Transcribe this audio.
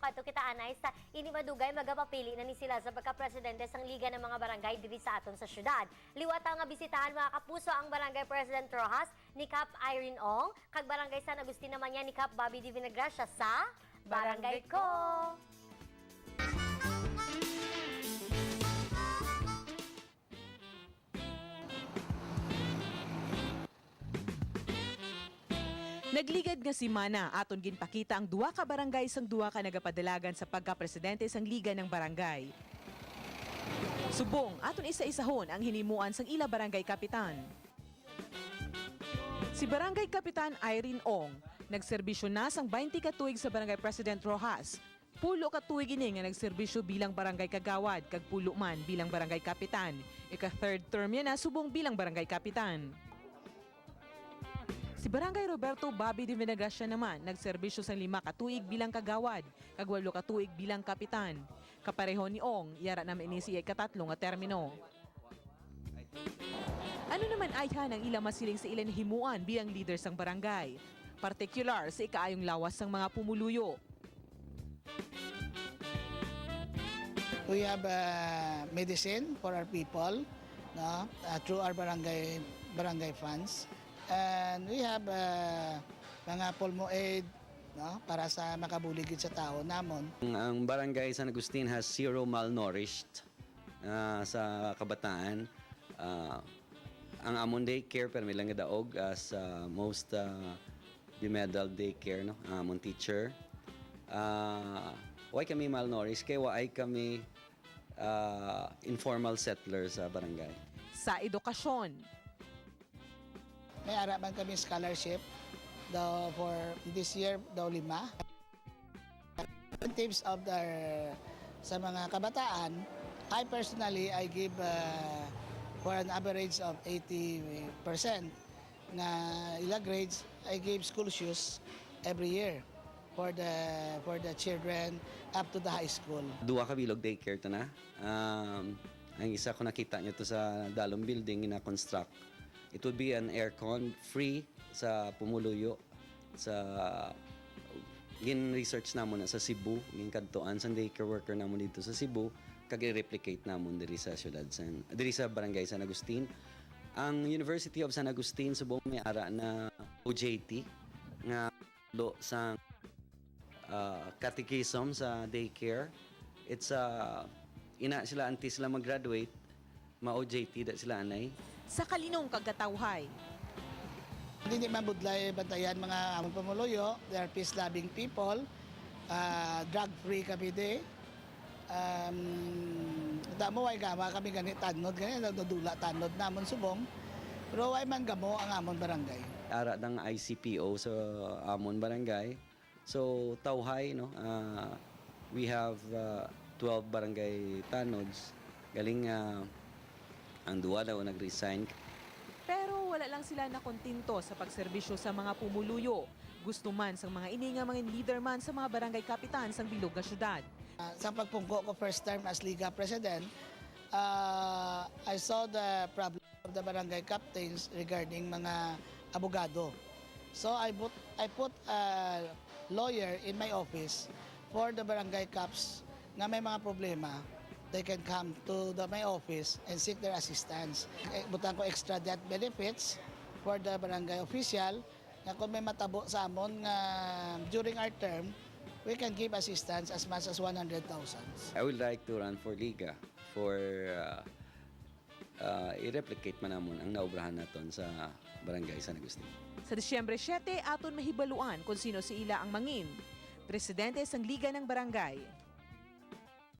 kadto kita anay sa ini madugay magapapili na ni sila sa pagka-presidente sang Liga ng mga Barangay diri sa aton sa syudad. Liwat nga bisitahan mga kapuso ang Barangay President Rojas ni Kap Irene Ong, kag Barangay San Agustin naman niya ni Kap Bobby Di Vinagracia sa Barangay Ko. Nagligad nga si Mana aton ginpakita ang duwa ka barangay sang duwa ka nagapadalagan sa pagka-presidente sang Liga ng Barangay. Subong aton isa-isahon ang hinimuan sang ila barangay kapitan. Si Barangay Kapitan Irene Ong nagserbisyo na sang 20 ka tuig sa Barangay President Rojas. Pulo ka tuig ini nga nagserbisyo bilang barangay kagawad kag pulo man bilang barangay kapitan. Ika-third term niya na subong bilang barangay kapitan. Si Barangay Roberto Bobby Di Vinagracia naman nagserbisyo sa 5 ka tuig bilang kagawad kag 8 ka tuig bilang kapitan. Kapareho ni Ong, yara naman ini siya ikatatlo nga termino. Ano naman ayhan ang ila masiling sa ilang himuan bilang leader sang barangay? Partikular sa ikaayong lawas sang mga pumuluyo. We have medicine for our people, no? Through our barangay funds. And we have mga pulmo aid, no? Para sa makabuligid sa tao namon. Ang Barangay San Agustin has zero malnourished sa kabataan. Ang amon daycare pero may lang daog as most bimedal daycare, no? Ang amon teacher. Why kami malnourished? Kaya why kami informal settlers sa barangay. Sa edukasyon, May araman kami scholarship daw for this year daw 5. In terms of sa mga kabataan, I personally give for an average of 80% na ila grades, I give school shoes every year for the children up to the high school. Duwa ka bilog daycare to na. Ang isa ko nakita nyo to sa Dalom Building na construct. It would be an aircon free sa Pumuluyo, sa gin-research namon na sa Cebu, gin-kadtuan sa daycare worker namon dito sa Cebu, kag-replicate namon diri sa syudad diri sa Barangay San Agustin. Ang University of San Agustin subong may ara na OJT nga do sa catechism sa daycare. It's ina sila anti sila mag-graduate, ma-OJT da sila anay. sa kalinong kagkatawhay. Hindi mabudlay bantayan mga among pamuluyo. They are peace-loving people. Drug-free kami di. Damo ay gama kami ganit tanod, ganit nagdudula tanod namon subong. Pero ay man gamo ang amon barangay. Ara ng ICPO sa amon barangay. So tawhay, no. We have 12 barangay tanods. Galing ang duwa daw nag-resign. Pero wala lang sila nakontinto sa pagserbisyo sa mga pumuluyo. Gusto man sang mga ini nga mga leader man sa mga barangay kapitan sang bilog nga syudad. Sa pagpungko ko first term as Liga President, I saw the problem of the barangay captains regarding mga abogado. So I put a lawyer in my office for the barangay caps na may mga problema. They can come to my office and seek their assistance. Butang ko extra death benefits for the barangay official na kung may matabo sa amon during our term, we can give assistance as much as 100,000. I would like to run for Liga for i-replicate man namon ang naobrahan naton sa Barangay San Agustin. Sa Disyembre 7, aton mahibaluan kung sino si ila ang mangin. Presidente sang Liga ng Barangay.